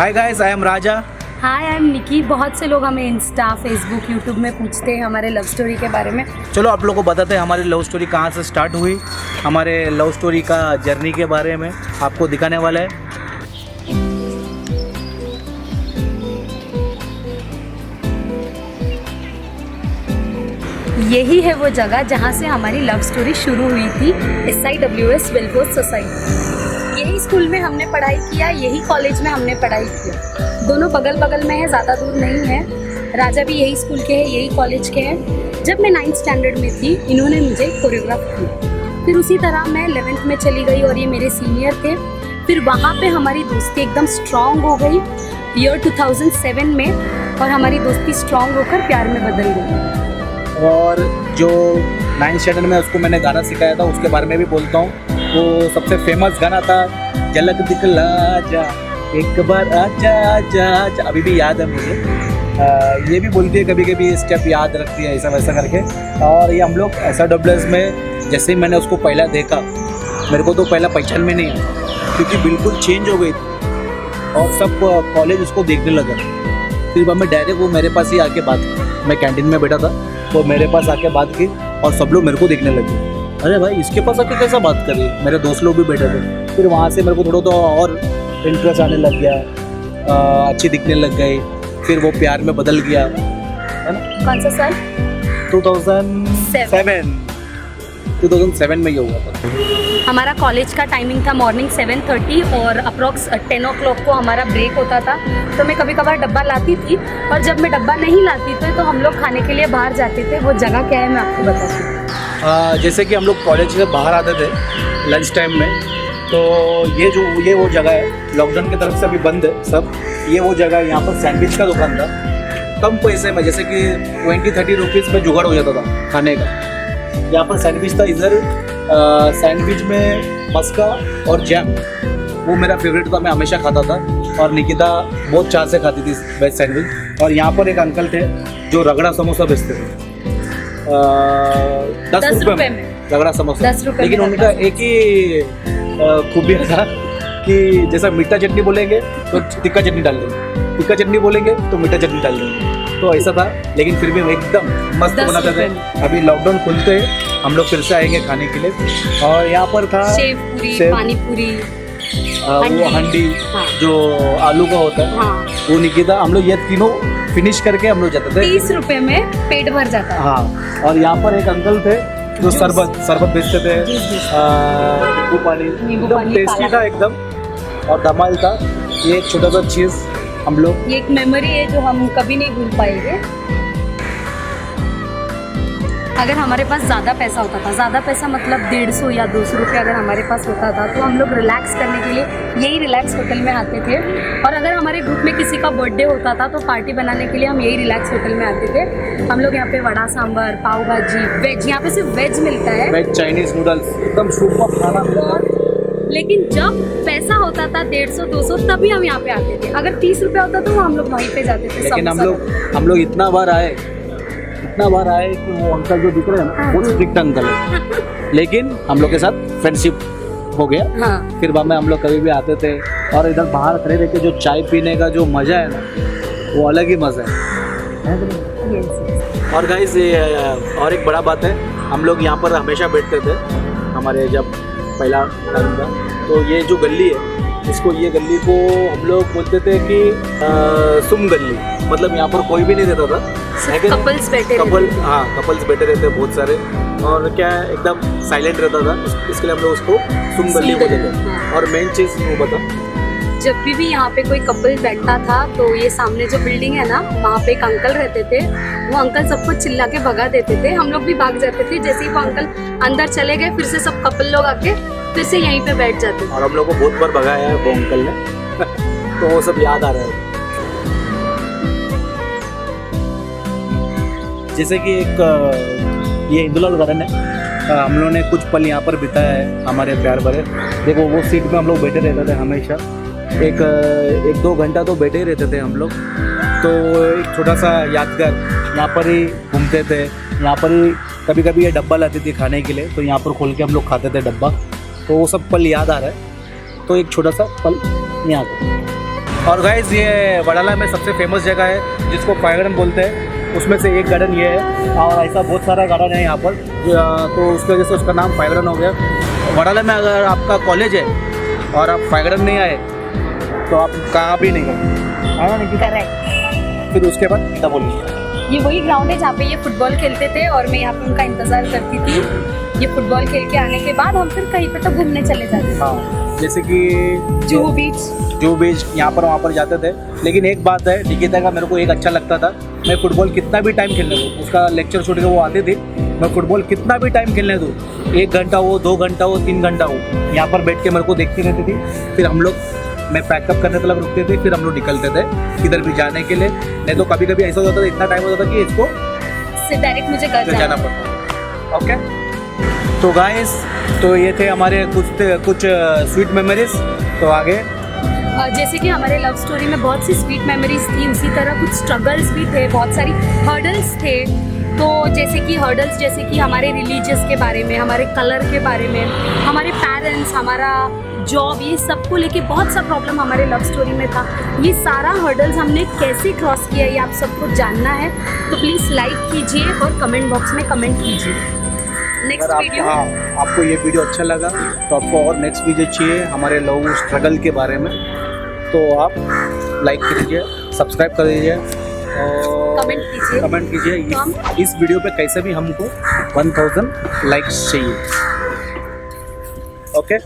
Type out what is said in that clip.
Hi guys, I am Raja. Hi, I am Nikki. बहुत से लोग हमें इंस्टा, फेसबुक, यूट्यूब में पूछते हैं हमारे लव स्टोरी के बारे में। चलो आप लोगों को बताते हैं हमारी लव स्टोरी कहाँ से स्टार्ट हुई, हमारे लव स्टोरी का जर्नी के बारे में आपको दिखाने वाला है। यही है वो जगह जहाँ से हमारी लव स्टोरी शुरू हुई थी, SIWS वेलफेयर सोसाइटी। यही स्कूल में हमने पढ़ाई किया, यही कॉलेज में हमने पढ़ाई किया। दोनों बगल बगल में है, ज़्यादा दूर नहीं है। राजा भी यही स्कूल के हैं, यही कॉलेज के हैं। जब मैं 9th स्टैंडर्ड में थी, इन्होंने मुझे कोरियोग्राफ किया। फिर उसी तरह मैं 11th में चली गई और ये मेरे सीनियर थे। फिर वहाँ पे हमारी दोस्ती एकदम स्ट्रॉन्ग हो गई ईयर 2007 में, और हमारी दोस्ती स्ट्रॉन्ग होकर प्यार में बदल गई। और जो 9th स्टैंडर्ड में उसको मैंने गाना सिखाया था, उसके बारे में भी बोलता हूँ। वो सबसे फेमस गाना था, झलक दिखला जा एक बार आजा आजा आजा, अभी भी याद है मुझे। ये भी बोलती है कभी कभी, स्टेप याद रखती है ऐसा वैसा करके। और ये हम लोग SIWS में जैसे ही मैंने उसको पहला देखा, मेरे को तो पहला पहचान में नहीं आया, क्योंकि बिल्कुल चेंज हो गई थी और सब कॉलेज उसको देखने लगा। फिर बाद में डायरेक्ट वो मेरे पास ही आके बात की। मैं कैंटीन में बैठा था, वो मेरे पास आके बात की और सब लोग मेरे को देखने लगे, अरे भाई इसके पास आके कैसा बात कर रही है। मेरे दोस्त लोग भी बैठे थे। फिर वहाँ से मेरे को थोड़ा तो और इंटरेस्ट आने लग गया, अच्छी दिखने लग गई। फिर वो प्यार में बदल गया, है ना। कौन सा साल? 2007 में ये हुआ था। हमारा कॉलेज का टाइमिंग था मॉर्निंग 7:30 और अप्रॉक्स 10 o'clock को हमारा ब्रेक होता था। तो मैं कभी कभार डब्बा लाती थी, और जब मैं डब्बा नहीं लाती थी तो हम लोग खाने के लिए बाहर जाते थे। वो जगह क्या है मैं आपको बताती हूँ। जैसे कि हम लोग कॉलेज से बाहर आते थे लंच टाइम में, तो ये वो जगह है, लॉकडाउन की तरफ से अभी बंद है सब। ये वो जगह है, यहाँ पर सैंडविच का दुकान था। कम पैसे में, जैसे कि 20-30 रुपीज़ में जुगाड़ हो जाता था खाने का। यहाँ पर सैंडविच था। इधर सैंडविच में मस्का और जैम, वो मेरा फेवरेट था, मैं हमेशा खाता था। और निकिता बहुत चाह से खाती थी वेज सैंडविच। और यहाँ पर एक अंकल थे जो रगड़ा समोसा बेचते थे, 10 रुपये में रगड़ा समोसा। 10 रुपये। लेकिन उनका एक ही खूबिया था कि जैसा मीठा चटनी बोलेंगे तो तिक्का चटनी डाल देंगे, तिक्का चटनी बोलेंगे तो मीठा चटनी डाल देंगे। तो ऐसा था, लेकिन फिर भी एकदम मस्त बनाते थे। अभी लॉकडाउन खुलते हम लोग फिर से आएंगे खाने के लिए। और यहाँ पर था सेव पूरी, पानी पूरी, वो हंडी, हाँ। जो आलू का होता है, हाँ। वो निकिता, हम लोग ये तीनों फिनिश करके हम लोग जाते थे। 30 रुपए में पेट भर जाता है। हाँ। और यहाँ पर एक अंकल थे जो शरबत बेचते थे, नींबू पानी, एकदम टेस्टी था एकदम, और धमाल था। ये एक छोटा सा चीज़ हम लोग, ये एक मेमोरी है जो हम कभी नहीं भूल पाएंगे। अगर हमारे पास ज़्यादा पैसा होता था, ज़्यादा पैसा मतलब 150 या 200 रुपये अगर हमारे पास होता था, तो हम लोग रिलैक्स करने के लिए यही रिलैक्स होटल में आते थे। और अगर हमारे ग्रुप में किसी का बर्थडे होता था, तो पार्टी बनाने के लिए हम यही रिलैक्स होटल में आते थे। हम लोग यहाँ पे वड़ा सांभर, पाव भाजी, वेज, यहाँ पे सिर्फ वेज मिलता है, वेज चाइनीज नूडल्स, एकदम सुपर खाना मिलता है। लेकिन जब पैसा होता था 150-200, तभी हम यहाँ पे आते थे। अगर 30 रुपये होता तो हम लोग वहीं पे जाते थे। लेकिन हम लोग इतना बार आए कि वो अंकल जो दिख रहे हैं ना, वो स्ट्रिक्ट अंकल है, लेकिन हम लोग के साथ फ्रेंडशिप हो गया। हाँ। फिर बाद में हम लोग कभी भी आते थे, और इधर बाहर खड़े रह के जो चाय पीने का जो मज़ा है ना, वो अलग ही मज़ा है। और गाइस, और एक बड़ा बात है, हम लोग यहाँ पर हमेशा बैठते थे। हमारे जब पहला टाइम था, तो ये जो गली है, ये गली को हम लोग बोलते थे कि सुम गली, मतलब यहाँ पर कोई भी नहीं रहता था, कपल्स बैठे रहते बहुत सारे, और क्या एकदम साइलेंट रहता था, इसके लिए हम लोग उसको सुम गली बोलते थे। और मेन चीज़ वो बता, जब भी यहाँ पे कोई कपल बैठता था, तो ये सामने जो बिल्डिंग है ना, वहाँ पे एक अंकल रहते थे। वो अंकल सबको चिल्ला के भगा देते थे, हम लोग भी भाग जाते थे। जैसे ही वो अंकल अंदर चले गए, फिर से सब कपल लोग आके फिर से यहीं पे बैठ जाते थे। और हम लोग को बहुत बार भगाया है वो अंकल ने तो वो सब याद आ रहा है। जैसे कि एक ये इंदुलाल गार्डन है, हम लोगों ने कुछ पल यहाँ पर बिताया है हमारे प्यार भरे। देखो वो सीट पे हम लोग बैठे रहते थे हमेशा, एक 2 घंटा तो बैठे ही रहते थे हम लोग। तो एक छोटा सा यादगार, यहाँ पर ही घूमते थे, यहाँ पर ही कभी कभी ये डब्बा लाती थी खाने के लिए, तो यहाँ पर खोल के हम लोग खाते थे डब्बा। तो वो सब पल याद आ रहा है, तो एक छोटा सा पल यहाँ पर। और गाइस ये वडाला में सबसे फेमस जगह है जिसको फायर गार्डन बोलते हैं, उसमें से एक गार्डन ये है और ऐसा बहुत सारा गार्डन है यहाँ पर, तो उसकी वजह से उसका नाम फायर गार्डन हो गया। वडाला में अगर आपका कॉलेज है और आप फायर गार्डन नहीं आए तो आप कहाँ भी नहीं गए, है ना निकिता? करेक्ट। फिर उसके बाद क्या बोलिए? ये वही ग्राउंड है जहाँ पे ये फुटबॉल खेलते थे और मैं यहाँ पे उनका इंतज़ार करती थी। ये फुटबॉल खेल के आने के बाद हम फिर कहीं पे तो घूमने चले जाते थे। हाँ, जैसे कि जुहू बीच। जुहू बीच यहाँ पर वहाँ पर जाते थे। लेकिन एक बात है, निकिता का मेरे को एक अच्छा लगता था, मैं फुटबॉल कितना भी टाइम खेलने दूँ, उसका लेक्चर छूट के वो आती थी, मैं फुटबॉल कितना भी टाइम खेलने दूँ, 1 घंटा हो, 2 घंटा हो, 3 घंटा हो, यहाँ पर बैठ के मेरे को देखती रहती थी। फिर हम लोग, मैं पैकअप करने तक रुकते थे, फिर हम लोग निकलते थे किधर भी जाने के लिए। नहीं तो कभी कभी ऐसा होता था, इतना टाइम होता था कि इसको से डायरेक्ट मुझे घर जाना पड़ता। ओके, तो गाइस, तो ये थे हमारे कुछ स्वीट मेमोरीज। तो आगे जैसे कि हमारे लव स्टोरी में बहुत सी स्वीट मेमोरीज थी, उसी तरह कुछ स्ट्रगल्स भी थे, बहुत सारी हर्डल्स थे। तो जैसे कि हर्डल्स, जैसे कि हमारे रिलीजियस के बारे में, हमारे कलर के बारे में, हमारे पेरेंट्स, हमारा जॉब, ये सब को लेके बहुत सा प्रॉब्लम हमारे लव स्टोरी में था। ये सारा हर्डल्स हमने कैसे क्रॉस किया, ये आप सबको जानना है तो प्लीज़ लाइक कीजिए और कमेंट बॉक्स में कमेंट कीजिए। नेक्स्ट वीडियो, हाँ, आपको ये वीडियो अच्छा लगा तो आपको और नेक्स्ट वीडियो चाहिए हमारे लव स्ट्रगल के बारे में, तो आप लाइक कीजिए, सब्सक्राइब कर दीजिए और कमेंट कीजिए। इस वीडियो पे कैसे भी हमको 1000 लाइक्स चाहिए। ओके।